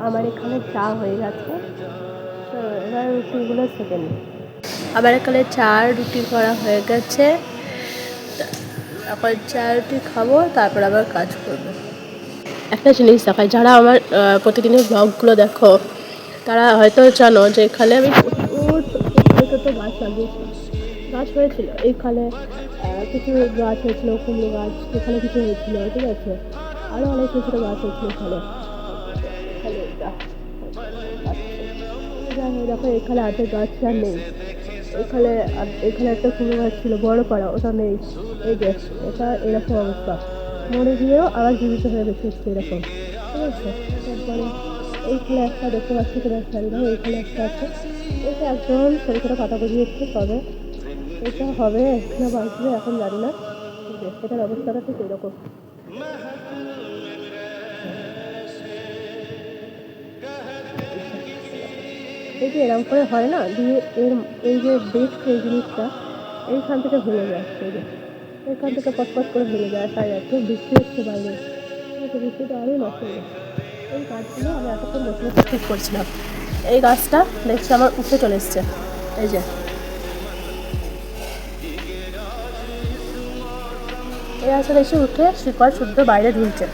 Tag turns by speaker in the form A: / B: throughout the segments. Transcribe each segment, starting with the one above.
A: আমার এখানে চা হয়ে গেছে, তো এবার রুটিগুলো সেঁকে নিই। আমার এখানে চা রুটি করা হয়ে গেছে, এখন চা রুটি খাবো, তারপর আবার কাজ করবো। একটা জিনিস দেখায়, যারা আমার প্রতিদিনের ব্লগগুলো দেখো তারা হয়তো জানো যে এখানে আমি ছোটো গাছ লাগিয়েছিলাম, গাছ হয়েছিল এইখানে, কিছু গাছ হয়েছিল, কুমড়ো গাছ এখানে কিছু হয়েছিল, ঠিক আছে, আরও অনেক ছোটো ছোটো গাছ হয়েছিল এখানে। দেখো এখানে আর্ধেক গাছ আর নেই, এখানে এখানে একটা কুমড়ো গাছ ছিল বড় পাড়া, ওটা নেই। এই যে এটা এরকম অবস্থা, মরে গিয়েও আবার জীবিত হয়ে বেঁচে হচ্ছে এরকম, ঠিক আছে। তারপরে এইখানে একটা দেখতে পাচ্ছি কিনা খেয়াল নেই, এইখানে একটা আছে, এটা একদম ছোটো ছোটো পাতা গজিয়েছে, তবে এটা হবে না বাঁচবে এখন জানি না, এটার অবস্থাটা ঠিক এরকম। এই যে এরকম করে হয় না, দিয়ে এই যে দেখছে এই জিনিসটা এইখান থেকে ভেঙে যাচ্ছে, এই যে এখান থেকে পটপট করে ভেঙে যায়, তাই আর কি বৃষ্টি হচ্ছে বাইরে, বৃষ্টিটা আরোই নষ্ট হয়ে যায়। এই গাছগুলো আমি এতক্ষণ বসে ঠিক করছিলাম, এই গাছটা দেখছি আমার উঠে চলে এসছে, এই যে এই গাছটা দেখছি উঠে শিকড় শুদ্ধ বাইরে ঝুলছে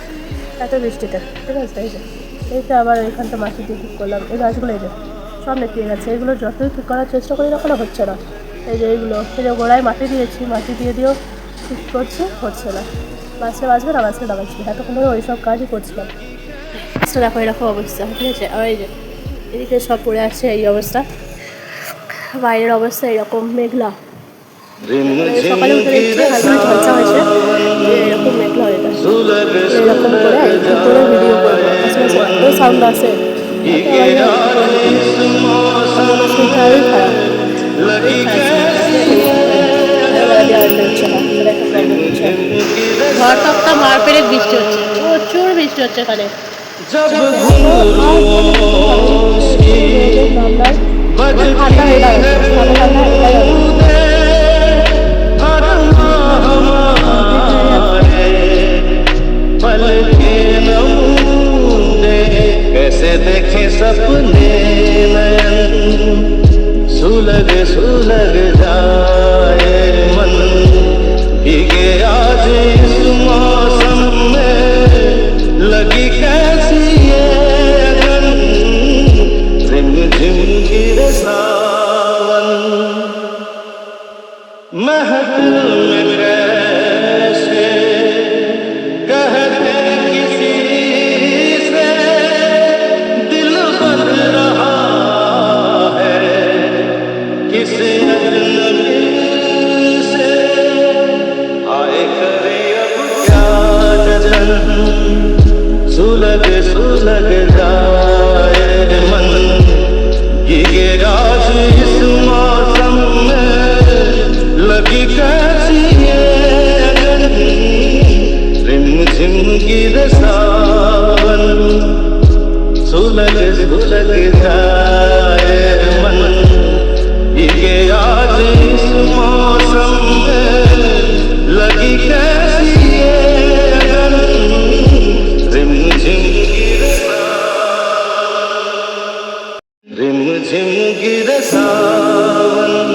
A: এত বৃষ্টিতে, ঠিক আছে। এই যে এইটা আবার এইখানটা মাটি দিয়ে ঠিক করলাম, এই গাছগুলো এই যে সব নেতিয়ে গেছে, এগুলো যতই ঠিক করার চেষ্টা করি তখনও হচ্ছে না। এই যে এইগুলো এই যে গোড়ায় মাটি দিয়েছি, মাটি দিয়ে দিয়েও ঠিক করছি, হচ্ছে না। বাঁচলে বাঁচবে না বাঁচলে না বাঁচবে, এতক্ষণ ধরে ওই সব কাজই করছিলাম। গাছটা দেখো এরকম অবস্থা, ঠিক আছে। আর এই যে এদিকে সব পড়ে আসছে এই অবস্থা, বাইরের অবস্থা এরকম মেঘলা, সকালে উঠে দেখছি হালকা ঝলসা হয়েছে, এরকম মেঘলা হয়ে গেছে, এরকম করে একটু করে ভিডিও করবো, আশেপাশে এত সাউন্ড আসে, শরীরটাই খারাপ, ঝড় টপটা মার পেরে বৃষ্টি হচ্ছে, প্রচুর বৃষ্টি হচ্ছে এখানে। ঠান্ডা হয়ে গেছে, ঠান্ডা এটাই
B: कैसे देखे सपने नयन, सुलग सुलग जाए मन, भीगे आज इस मौसम में, लगी कैसी ये अगन, रिम झिम गिरे सावन, महफिल में कैसे कहते किसी से दिल बन रहा है, किसी अजनबी से आए करे अब क्या जजन, सुलग सुलग जाए मन, भीगे आज इस मौसम में, लगी कैसी ये अगन, रिम झिम गिरे सावन, सुलग सुलग जाए मन, भीगे आज इस मौसम में, लगी कैसी ये अगन, रिम झिम गिरे सावन, रिम झिम गिरे सावन,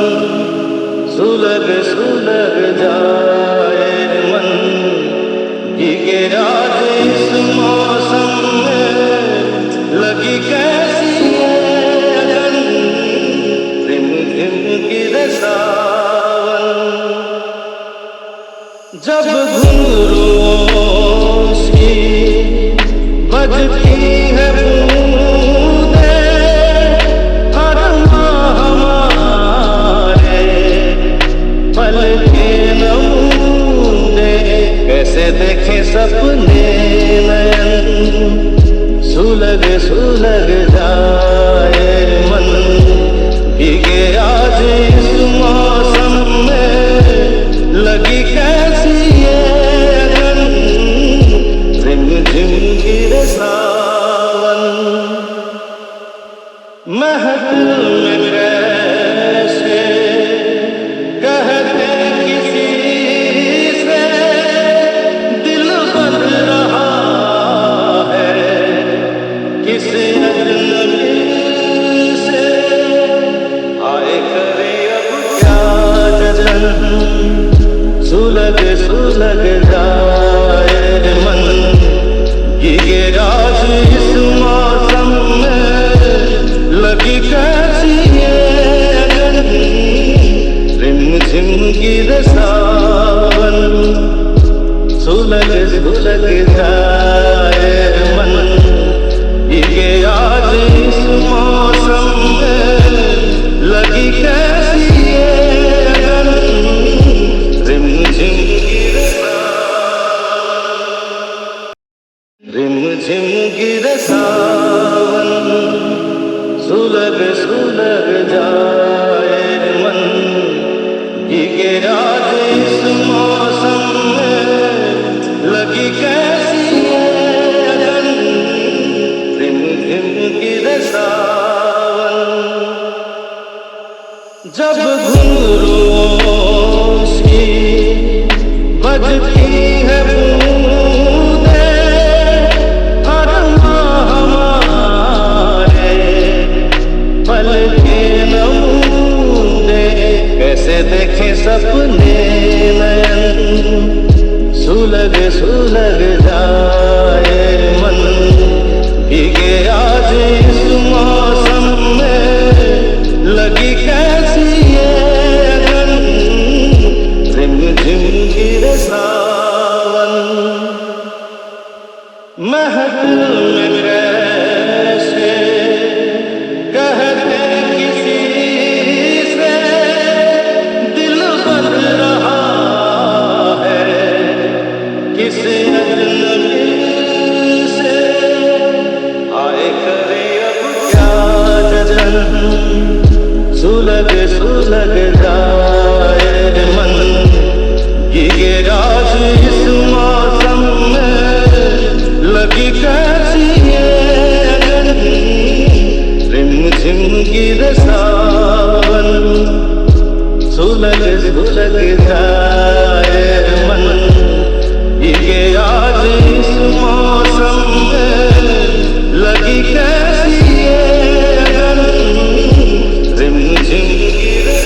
B: सुलग सुलग जाए मन, भीगे आज इस मौसम में, लगी कैसी ये अगन, रिम झिम गिरे सावन, जब घुंघरूओं की बजती है बूंदें, हर माह हमारे पल के नमूने, कैसे देखे सपने नयन, सुलग सुलग जाए मन, भीगे आज इस मौसम में, लगी कैसी ये अगन, रिम झिम गिरे सावन, महफिल में कैसे कहते किसी से दिल बन सुलग सुलग जाए मन, ये आज इस मौसम में लगी कैसी ये अगन, रिम झिम गिरे रिम झिम गिरे सावन, सुलग सुलग जाए मन, ये आज इस मौसम में लगी कैसी ये अगन, रिम झिम गिरे सावन। जब घुंघरूओं सी बजती है बूंदें, हर माह हमारे पल के नमूने, कैसे देखें सपने नयन, सुलग सुलग जाए मन, भीगे आज इस मौसम में लगी कैसी ये अगन, रिम झिम गिरे सावन। महफिल में कैसे कहते किसी से दिल बन रहा है, किसी अजनबी से आए करे अब क्या जजन, सुलग सुलग जाए मन, ये आज इस मौसम में लगी कैसी ये अगन, रिम झिम गिरे सावन, सुलग सुलग जाए मन, ये आज इस मौसम में लगी कैसी ये अगन, रिम झिम गिरे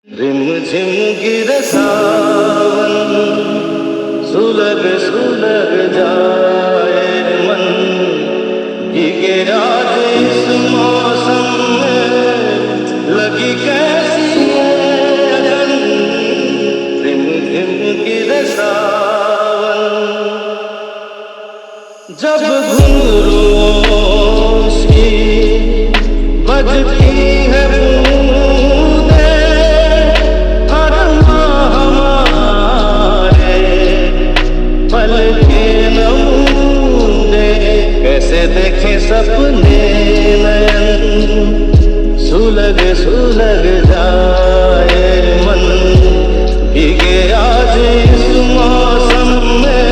B: रिम झिम गिरे सावन, सुलग सुलग जाए मन, ये आज इस मौसम में लगी कैसी ये अगन, रिम झिम गिरे सावन। जब घुंघरूओं सी बजती है बूंदें, हर माह हमारे पल के नमूने, कैसे देखें सपने नयन, सुलग सुलग जाए मन, भीगे आज इस मौसम में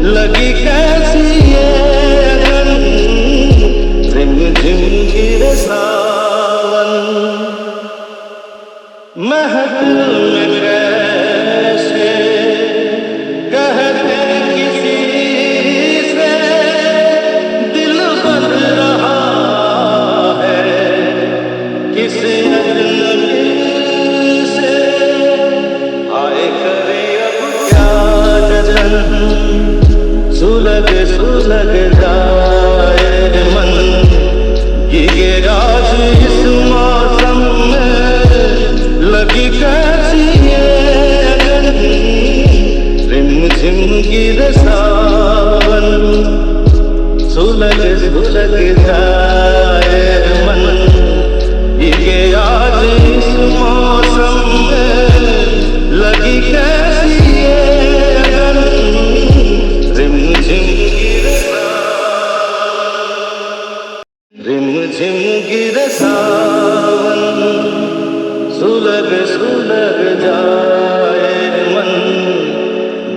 B: लगी कैसी ये अगन, रिम झिम गिरे सावन। महफिल में कैसे कहते किसी से दिल बन रहा है, किसी अजनबी से आए करे अब क्या जजन, सुलग सुलग जाए मन, ये आज इस मौसम में लगी कैसी ये अगन, रिम झिम गिरे सावन, सुलग सुलग जाए मन, ये आज इस मौसम में लगी कैसी ये अगन, रिम झिम गिरे रिम झिम गिरे सावन, सुलग सुलग जाए मन,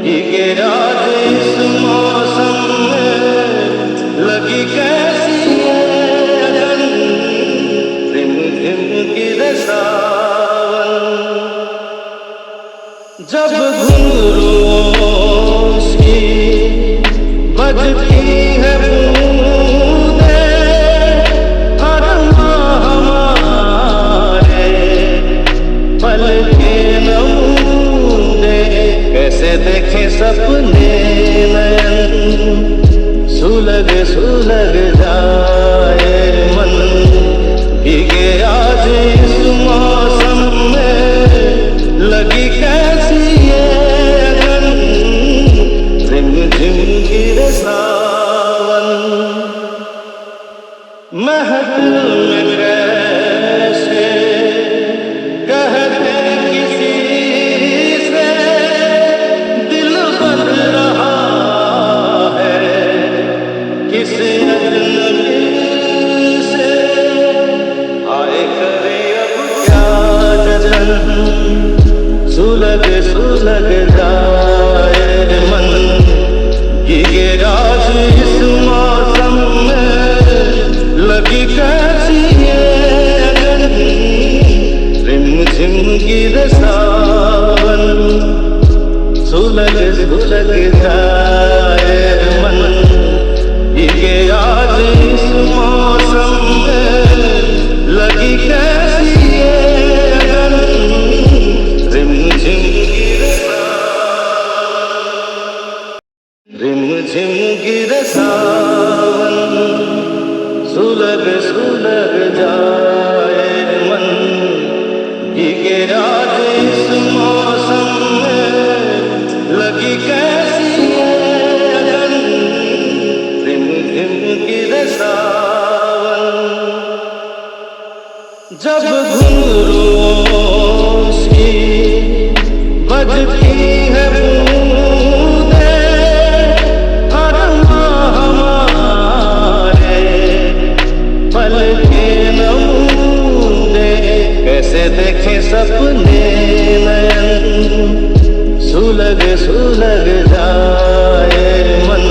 B: ये आज इस मौसम में लगी कैसी ये अगन, रिम झिम गिरे सावन। जब घुंघरूओं सी बजती है बूंदें, हर माह हमारे पल के नमूने, कैसे देखें सपने नयन, सुलग सुलग जाए मन, भीगे आज इस मौसम में लगी कैसी ये सुलग जाए मन, ये राज इस मौसम में लगी कैसी ये अगन, रिम झिम गिरे सावन, सुलग सुलग जाए मन, ये आज इस मौसम में लगी कैसी ये अगन, रिम झिम गिरे रिम झिम गिरे सावन, सुलग सुलग जाए मन, ये रात इस मौसम में लगी कैसी है अगन, रिम झिम गिरे सावन। जब घुंघरूओं सी बजती है बूंदें, अरमा हमारे पल के नमूने, कैसे देखे सपने नयन, सुलग सुलग जाए मन,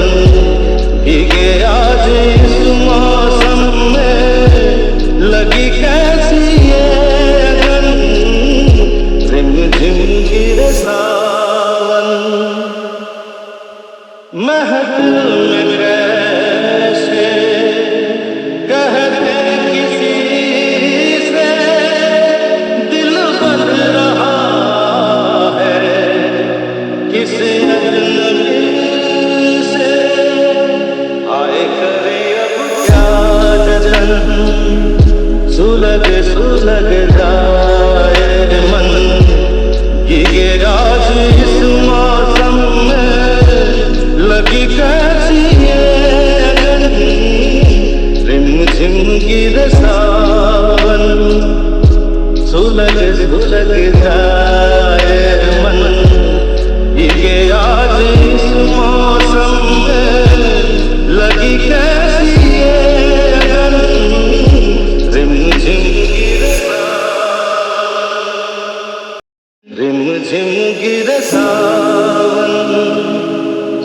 B: भीगे आज इस मौसम में लगी कैसी ये अगन, रिम झिम गिरे सावन। महफिल में कैसे कहते किसी से दिल बन रहा है, किसी अजनबी से आए करे अब क्या जजन, सुलग सुलग जाए मन, ये राज इस मौसम में लगी कैसी ये अगन, रिम झिम गिरे सावन, सुलग सुलग जाए मन, ये आज इस मौसम में लगी कैसी ये अगन, रिम झिम गिरे रिम झिम गिरे सावन,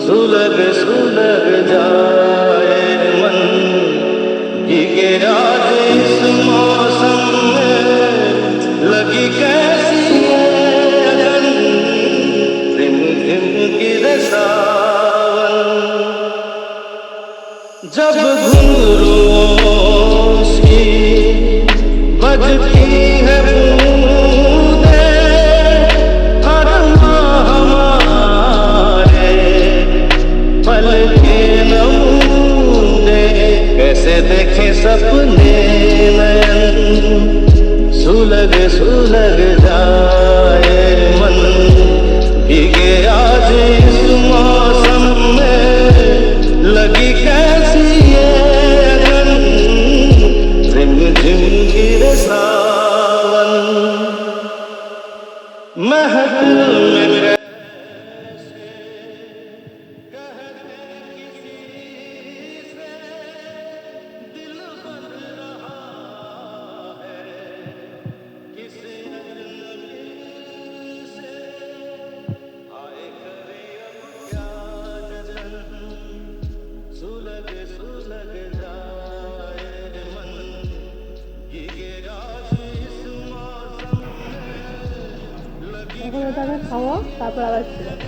B: सुलग सुलग जाए मन, ये रात इस मौसम में लगी कैसी है अगन, रिम झिम गिरे सावन। जब घुंघरूओं सी बजती है बूंदें, अरमा हमारे पल के नमूने, कैसे देखे सपने नयन, सुलग सुलग जाए मन, भीगे आज इस मौसम में लगी कैसी ये अगन, रिम झिम गिरे सावन। महफिल में सुलग सुलग जाए मन, ये रात इस मौसम में लगी।
A: এখন ওটা আগে খাওয়া, তারপর আবার ফিরে